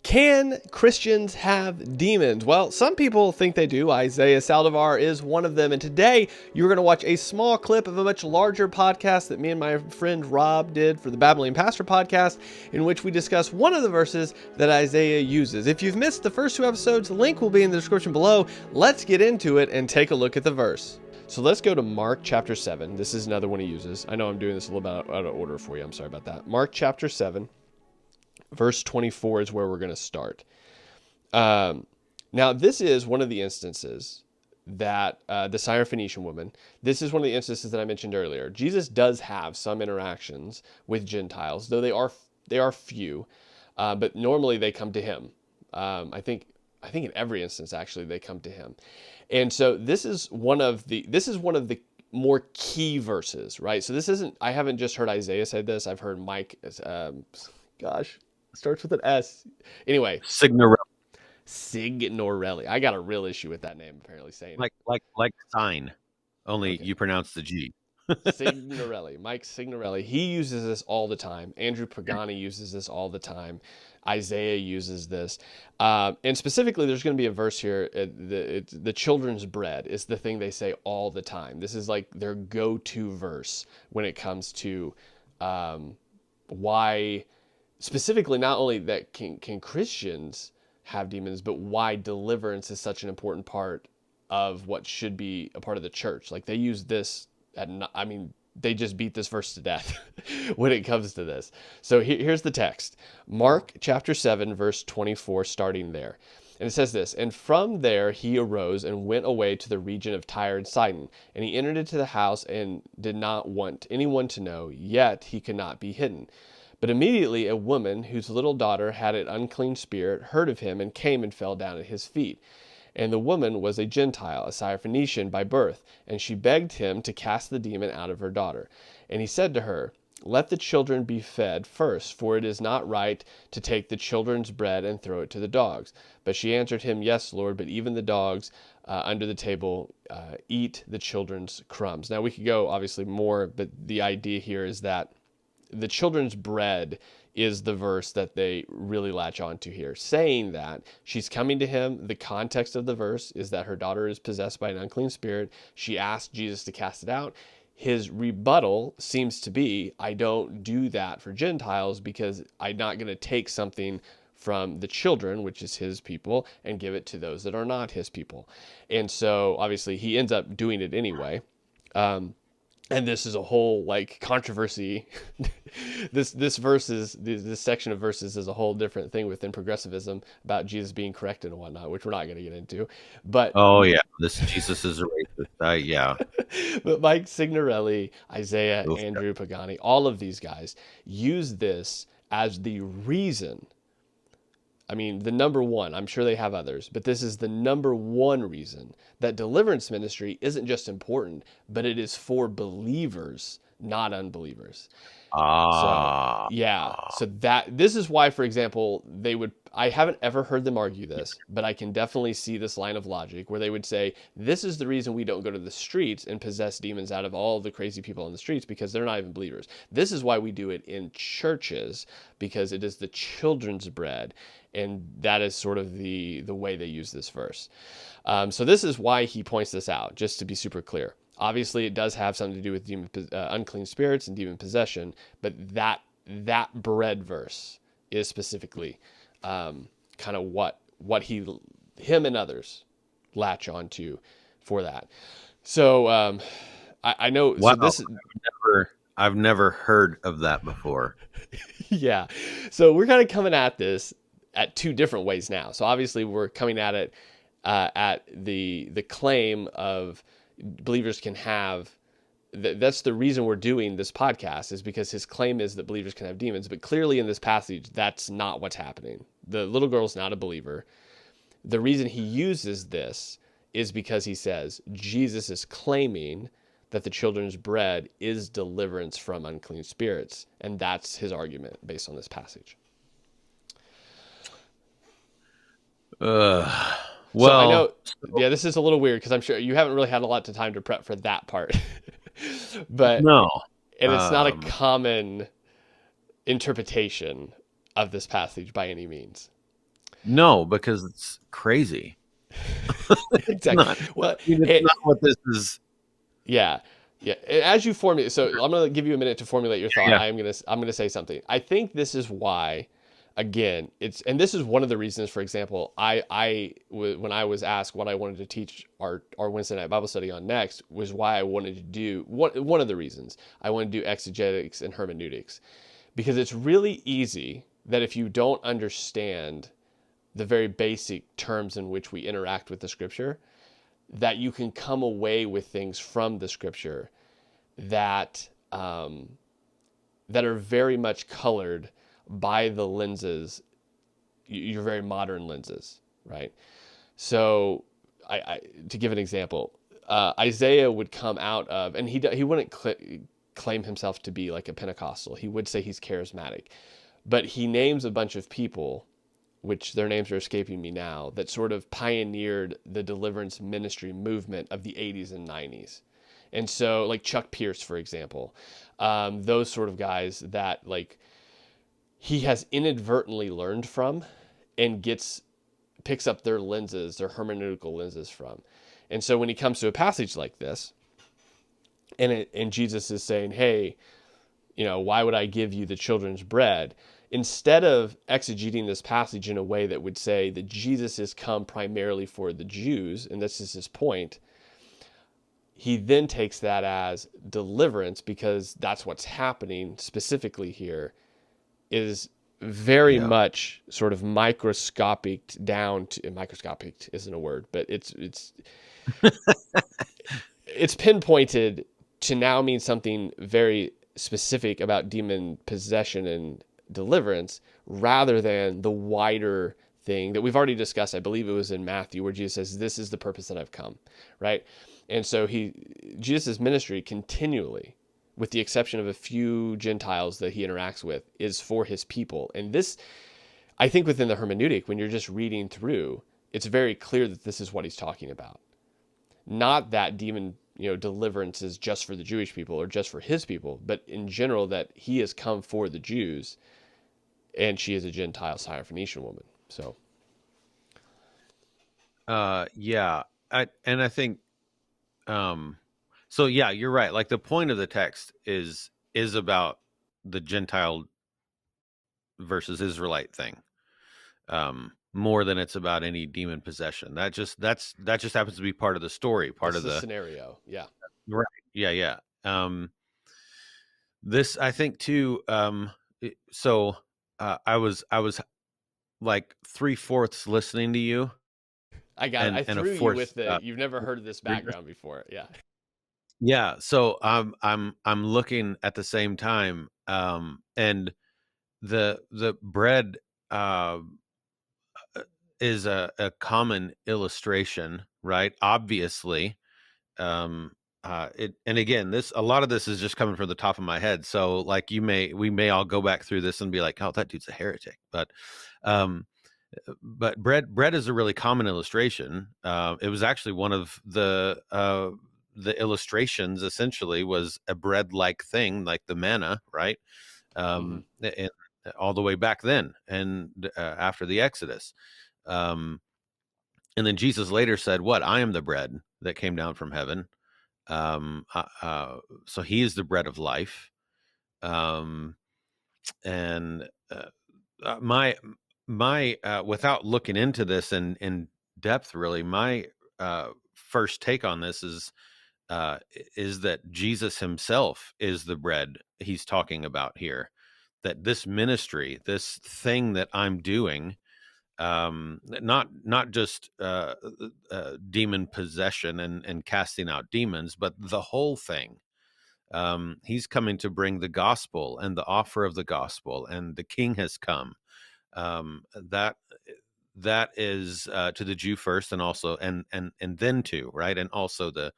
Can Christians have demons? Well, some people think they do. Isaiah Saldivar is one of them. And today you're going to watch a small clip of a much larger podcast that me and my friend Rob did for the Babbling Pastor podcast, in which we discuss one of the verses that Isaiah uses. If you've missed the first two episodes, the link will be in the description below. Let's get into it and take a look at the verse. So let's go to Mark chapter 7. This is another one he uses. I know I'm doing this a little bit out of order for you. I'm sorry about that. Mark chapter 7. Verse 24 is where we're going to start. Now, this is one of the instances that the Syrophoenician woman, this is one of the instances that I mentioned earlier. Jesus does have some interactions with Gentiles, though they are few, but normally they come to him. I think in every instance, actually, they come to him. And so this is one of the more key verses, right? So I haven't just heard Isaiah say this. I've heard Mike, starts with an S. Anyway. Signorelli. I got a real issue with that name, apparently, saying like sign. Only okay. You pronounce the G. Signorelli. Mike Signorelli. He uses this all the time. Andrew Pagani uses this all the time. Isaiah uses this. And specifically, there's going to be a verse here. The children's bread is the thing they say all the time. This is like their go-to verse when it comes to why... Specifically, not only that can Christians have demons, but why deliverance is such an important part of what should be a part of the church. Like they use this, they just beat this verse to death when it comes to this. So here's the text. Mark chapter 7, verse 24, starting there. And it says this, "And from there he arose and went away to the region of Tyre and Sidon. And he entered into the house and did not want anyone to know, yet he could not be hidden. But immediately a woman whose little daughter had an unclean spirit heard of him and came and fell down at his feet. And the woman was a Gentile, a Syrophoenician by birth, and she begged him to cast the demon out of her daughter. And he said to her, 'Let the children be fed first, for it is not right to take the children's bread and throw it to the dogs.' But she answered him, 'Yes, Lord, but even the dogs under the table eat the children's crumbs.'" Now we could go obviously more, but the idea here is that the children's bread is the verse that they really latch onto here, saying that she's coming to him. The context of the verse is that her daughter is possessed by an unclean spirit. She asked Jesus to cast it out. His rebuttal seems to be, I don't do that for Gentiles because I'm not going to take something from the children, which is his people, and give it to those that are not his people. And so obviously he ends up doing it anyway. And this is a whole controversy. This section of verses is a whole different thing within progressivism about Jesus being corrected and whatnot, which we're not going to get into. But this Jesus is a racist. Yeah. But Mike Signorelli, Isaiah, Andrew Pagani, all of these guys use this as the reason. I mean, the number one, I'm sure they have others, but this is the number one reason that deliverance ministry isn't just important, but it is for believers, not unbelievers. So this is why, for example, I haven't ever heard them argue this, but I can definitely see this line of logic where they would say, this is the reason we don't go to the streets and possess demons out of all the crazy people on the streets, because they're not even believers. This is why we do it in churches, because it is the children's bread. And that is sort of the way they use this verse. So this is why he points this out, just to be super clear. Obviously, it does have something to do with unclean spirits and demon possession, but that bread verse is specifically kind of what him and others latch onto for that. So I know. Wow. So this is, I've never heard of that before. Yeah. So we're kind of coming at this at two different ways now. So obviously we're coming at it at the claim of believers can have, that's the reason we're doing this podcast, is because his claim is that believers can have demons. But clearly in this passage, that's not what's happening. The little girl's not a believer. The reason he uses this is because he says Jesus is claiming that the children's bread is deliverance from unclean spirits. And that's his argument based on this passage. So I know, this is a little weird because I'm sure you haven't really had a lot of time to prep for that part. But no, and it's not a common interpretation of this passage by any means. No, because it's crazy. It's Exactly. not. Well, I mean, it's not what this is. yeah. Yeah. As you formulate, so I'm going to give you a minute to formulate your thought. Yeah. I'm going to say something. I think this is why, again, and this is one of the reasons, for example, when I was asked what I wanted to teach our Wednesday night Bible study on next was why I wanted to do, one of the reasons I wanted to do exegetics and hermeneutics, because it's really easy that if you don't understand the very basic terms in which we interact with the scripture, that you can come away with things from the scripture that that are very much colored by the lenses, your very modern lenses, right? So, to give an example, Isaiah would come out of, and he wouldn't claim himself to be like a Pentecostal. He would say he's charismatic, but he names a bunch of people, which their names are escaping me now, that sort of pioneered the deliverance ministry movement of the 80s and 90s. And so, like Chuck Pierce, for example, those sort of guys that like he has inadvertently learned from and picks up their lenses, their hermeneutical lenses from. And so when he comes to a passage like this, and Jesus is saying, "Hey, why would I give you the children's bread?" Instead of exegeting this passage in a way that would say that Jesus has come primarily for the Jews, and this is his point, he then takes that as deliverance, because that's what's happening specifically here, is very much sort of microscopic down to, microscopic isn't a word, but it's pinpointed to now mean something very specific about demon possession and deliverance, rather than the wider thing that we've already discussed. I believe it was in Matthew, where Jesus says, "This is the purpose that I've come," right? And so Jesus' ministry continually, with the exception of a few Gentiles that he interacts with, is for his people. And this, I think within the hermeneutic, when you're just reading through, it's very clear that this is what he's talking about. Not that demon, deliverance is just for the Jewish people or just for his people, but in general that he has come for the Jews, and she is a Gentile Syrophoenician woman. So, Yeah. I think, so yeah, you're right. Like the point of the text is about the Gentile versus Israelite thing. More than it's about any demon possession. That just happens to be part of the story, part that's of the the scenario. Yeah. right. Yeah, yeah. This I think too. So I was like 3/4 listening to you, I got it. I and a threw you fourth. with you've never heard of this background before. Yeah. Yeah. So I'm looking at the same time, and the bread uh, is a common illustration, right? Obviously, and again, a lot of this is just coming from the top of my head. So like we may all go back through this and be like, oh, that dude's a heretic. Um, but bread is a really common illustration. It was actually one of the illustrations essentially was a bread like thing, like the manna, right? Mm-hmm. And all the way back then and after the Exodus. And then Jesus later said, what? I am the bread that came down from heaven. So he is the bread of life. Um, and my without looking into this in depth, really, my first take on this is that Jesus himself is the bread he's talking about here. That this ministry, this thing that I'm doing, not just demon possession and casting out demons, but the whole thing. He's coming to bring the gospel and the offer of the gospel, and the King has come. That is to the Jew first, and also and then to right, and also the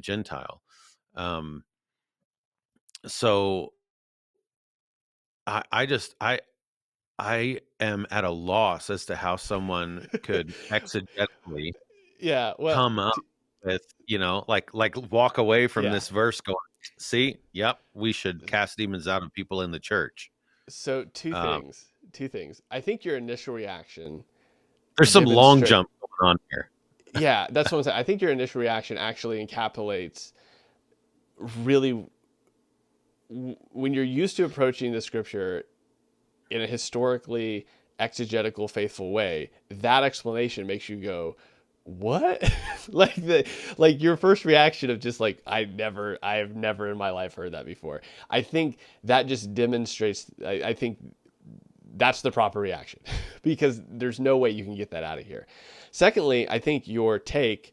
Gentile. Um, so I just I am at a loss as to how someone could exegetically Yeah. Well, come up with, like walk away from yeah. this verse going, see, yep, we should cast demons out of people in the church. So two Um, things. Two things. I think your initial reaction There's some long demonstrate. jump going on here. Yeah, that's what I'm saying. I think your initial reaction actually encapsulates really when you're used to approaching the scripture in a historically exegetical, faithful way. That explanation makes you go, "What?" like your first reaction of just like I have never in my life heard that before. I think that just demonstrates. I think that's the proper reaction because there's no way you can get that out of here. Secondly, I think your take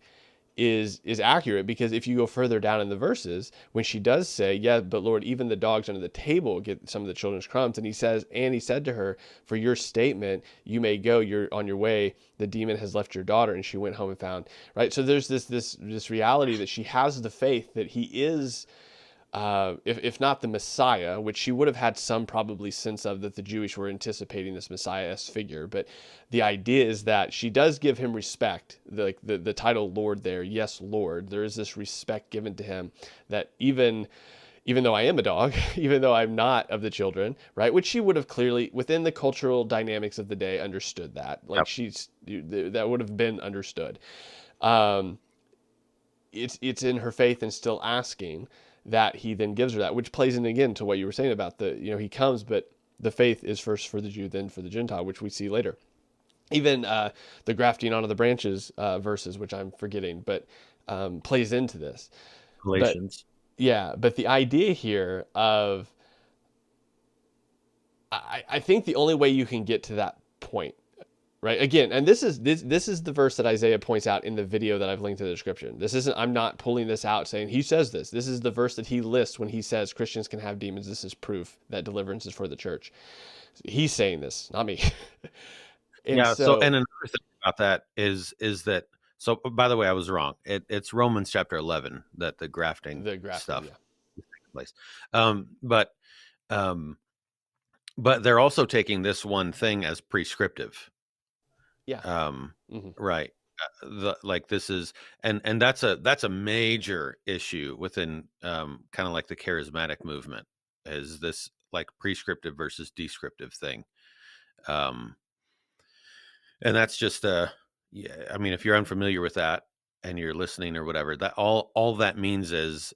is accurate because if you go further down in the verses, when she does say, "Yeah, but Lord, even the dogs under the table get some of the children's crumbs," and he said to her, "For your statement, you may go. You're on your way. The demon has left your daughter," and she went home and found. Right. So there's this reality that she has the faith that he is if not the Messiah, which she would have had some probably sense of that the Jewish were anticipating this Messiah-esque figure. But the idea is that she does give him respect, like the title Lord there. Yes, Lord. There is this respect given to him that even though I am a dog, even though I'm not of the children, right? Which she would have clearly, within the cultural dynamics of the day, understood that. Like that would have been understood. It's in her faith and still asking that he then gives her that, which plays in again to what you were saying about he comes, but the faith is first for the Jew, then for the Gentile, which we see later. Even the grafting onto the branches verses, which I'm forgetting, but plays into this. Galatians. But the idea here of, I think the only way you can get to that point, right? Again, and this is the verse that Isaiah points out in the video that I've linked to the description. This isn't, I'm not pulling this out saying he says this. This is the verse that he lists when he says Christians can have demons. This is proof that deliverance is for the church. He's saying this, not me. And another thing about that is that, so by the way, I was wrong. It's Romans chapter 11 that the grafting stuff is taking place. But they're also taking this one thing as prescriptive. Yeah. Right. This is, and that's a major issue within kind of like the charismatic movement, is this like prescriptive versus descriptive thing. And that's just I mean, if you're unfamiliar with that and you're listening or whatever, that all that means is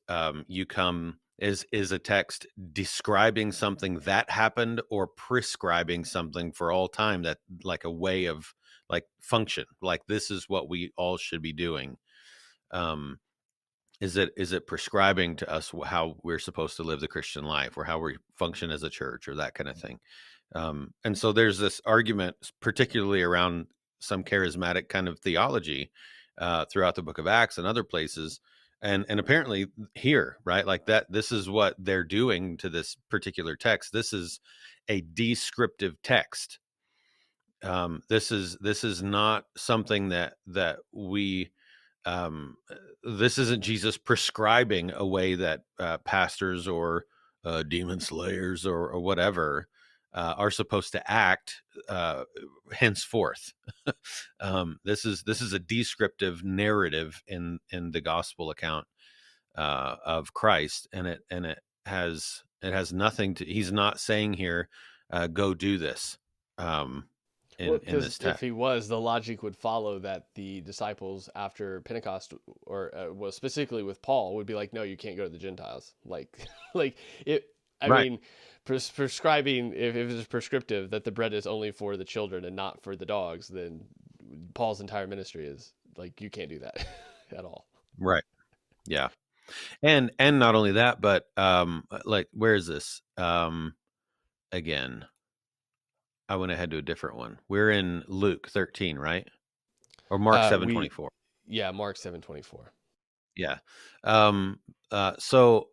you come is a text describing something that happened or prescribing something for all time, that like a way of like function, like this is what we all should be doing. Is it prescribing to us how we're supposed to live the Christian life, or how we function as a church, or that kind of thing? And so there's this argument, particularly around some charismatic kind of theology throughout the book of Acts and other places. And apparently here, right, like that, this is what they're doing to this particular text. This is a descriptive text. This is not something that we, this isn't Jesus prescribing a way that pastors or demon slayers or whatever are supposed to act henceforth. This is a descriptive narrative in the gospel account of Christ, and it has nothing to. He's not saying here, go do this. In this text. If he was, the logic would follow that the disciples after Pentecost, or well, specifically with Paul, would be like, no, you can't go to the Gentiles. Like it. I mean, prescribing, if it was prescriptive that the bread is only for the children and not for the dogs, then Paul's entire ministry is like, you can't do that at all. Right. Yeah. And not only that, but like, where is this? Again, I went ahead to a different one. We're in Luke 13, right? Or Mark 7:24. Yeah, Mark 7:24. Yeah. So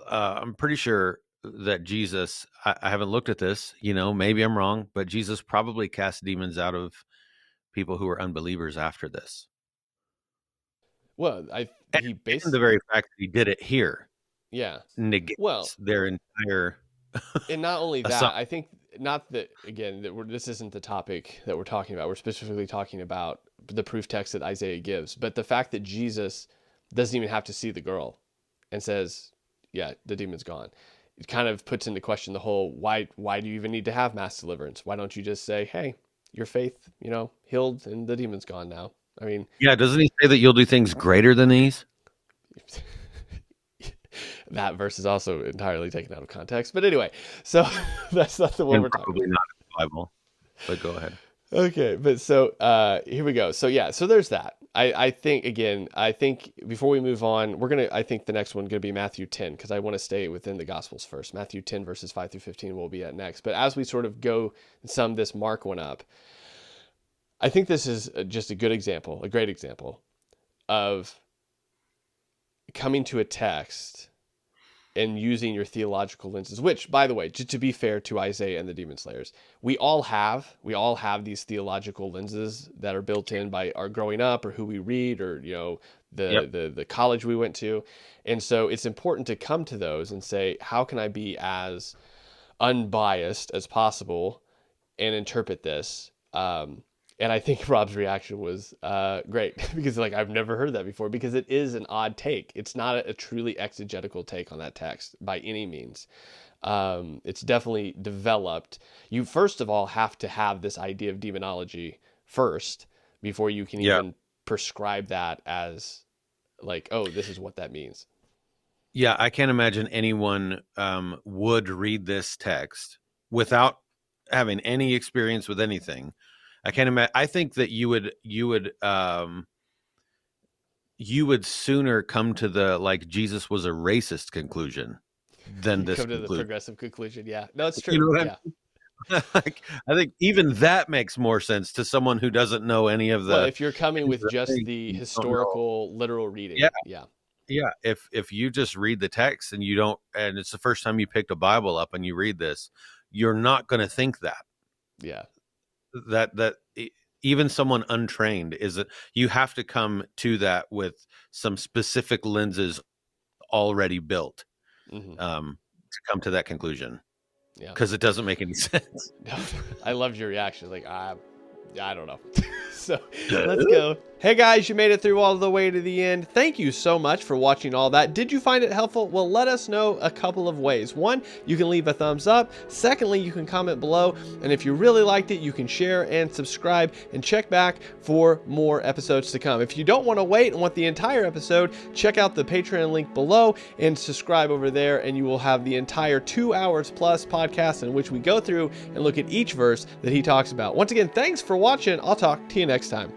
I'm pretty sure that Jesus, I haven't looked at this, maybe I'm wrong, but Jesus probably cast demons out of people who were unbelievers after this. Well, he basically, the very fact that he did it here, negates their entire. And not only that, I think, not that, again, this isn't the topic that we're talking about. We're specifically talking about the proof text that Isaiah gives, but the fact that Jesus doesn't even have to see the girl and says, yeah, the demon's gone. It kind of puts into question the whole, why do you even need to have mass deliverance? Why don't you just say, hey, your faith, healed and the demon's gone now. I mean, Yeah, doesn't he say that you'll do things greater than these? that verse is also entirely taken out of context. But anyway, so that's not the one And we're talking about. probably not in the Bible, but go ahead. Okay, but so here we go. So yeah, so there's that. I think before we move on, I think the next one going to be Matthew 10, because I want to stay within the Gospels first. Matthew 10 verses 5 through 15 will be at next. But as we sort of go and sum this Mark one up, I think this is just a good example, a great example of coming to a text and using your theological lenses, which, by the way, to be fair to Isaiah and the Demon Slayers, we all have these theological lenses that are built in by our growing up or who we read or, the college we went to. And so it's important to come to those and say, how can I be as unbiased as possible and interpret this? And I think Rob's reaction was great because I've never heard that before, because it is an odd take. It's not a truly exegetical take on that text by any means. It's definitely developed. You first of all have to have this idea of demonology first before you can even prescribe that as this is what that means. Yeah, I can't imagine anyone would read this text without having any experience with anything. I can't imagine. I think that you would sooner come to the Jesus was a racist conclusion than this come to conclusion. The progressive conclusion. Yeah, no, it's true. You know what I think even that makes more sense to someone who doesn't know any of the. Well, if you're coming with just the historical, literal reading, yeah. If you just read the text and you don't, and it's the first time you picked a Bible up and you read this, you're not going to think that. Yeah. That even someone untrained you have to come to that with some specific lenses already built to come to that conclusion. Yeah, because it doesn't make any sense. I loved your reaction. I don't know. So let's go. Hey guys, you made it through all the way to the end. Thank you so much for watching all that. Did you find it helpful? Well, let us know a couple of ways. One, you can leave a thumbs up. Secondly, you can comment below. And if you really liked it, you can share and subscribe and check back for more episodes to come. If you don't want to wait and want the entire episode, check out the Patreon link below and subscribe over there, and you will have the entire 2 hours plus podcast in which we go through and look at each verse that he talks about. Once again, thanks for watching. I'll talk to you next time.